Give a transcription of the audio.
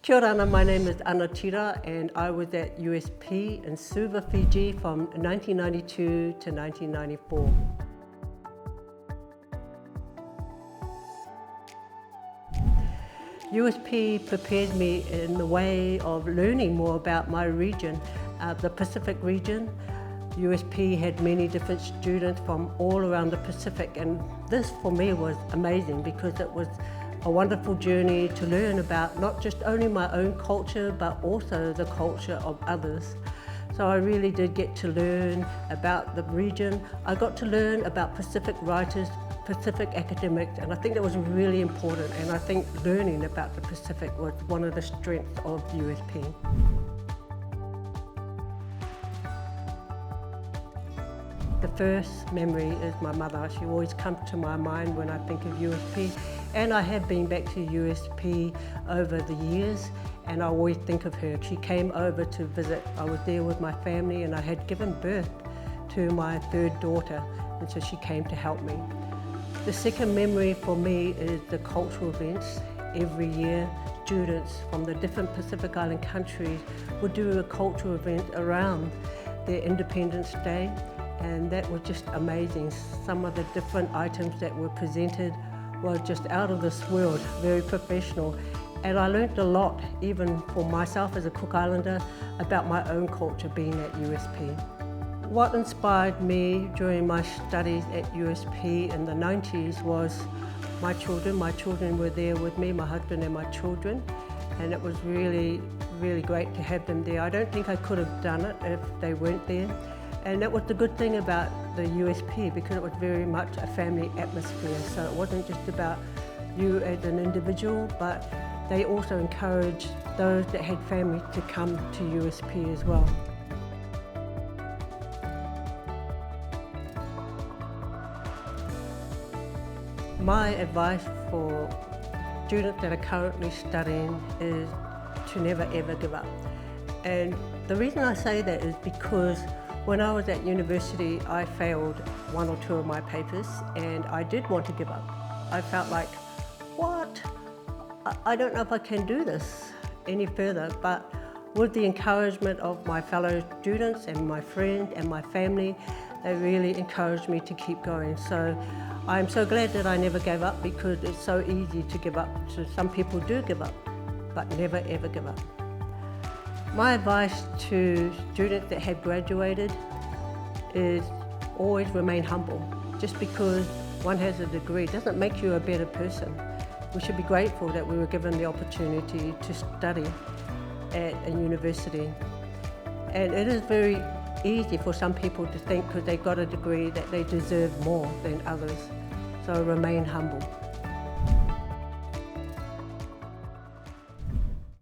Kia ora, my name is Ana Tiraa and I was at USP in Suva, Fiji from 1992 to 1994. USP prepared me in the way of learning more about my region, the Pacific region. USP had many different students from all around the Pacific, and this for me was amazing because it was a wonderful journey to learn about not just only my own culture but also the culture of others. So I really did get to learn about the region. I got to learn about Pacific writers, Pacific academics, and I think that was really important, and I think learning about the Pacific was one of the strengths of USP. The first memory is my mother. She always comes to my mind when I think of USP, and I have been back to USP over the years, and I always think of her. She came over to visit. I was there with my family and I had given birth to my third daughter, and so she came to help me. The second memory for me is the cultural events. Every year, students from the different Pacific Island countries would do a cultural event around their Independence Day, and that was just amazing. Some of the different items that were presented were just out of this world, very professional. And I learned a lot, even for myself as a Cook Islander, about my own culture being at USP. What inspired me during my studies at USP in the 90s was my children. My children were there with me, my husband and my children, and it was really, really great to have them there. I don't think I could have done it if they weren't there. And that was the good thing about the USP, because it was very much a family atmosphere. So it wasn't just about you as an individual, but they also encouraged those that had families to come to USP as well. My advice for students that are currently studying is to never ever give up. And the reason I say that is because when I was at university, I failed one or two of my papers and I did want to give up. I felt like, what? I don't know if I can do this any further, but with the encouragement of my fellow students and my friends and my family, they really encouraged me to keep going. So I'm so glad that I never gave up, because it's so easy to give up. So some people do give up, but never ever give up. My advice to students that have graduated is always remain humble. Just because one has a degree doesn't make you a better person. We should be grateful that we were given the opportunity to study at a university. And it is very easy for some people to think because they got a degree that they deserve more than others. So remain humble.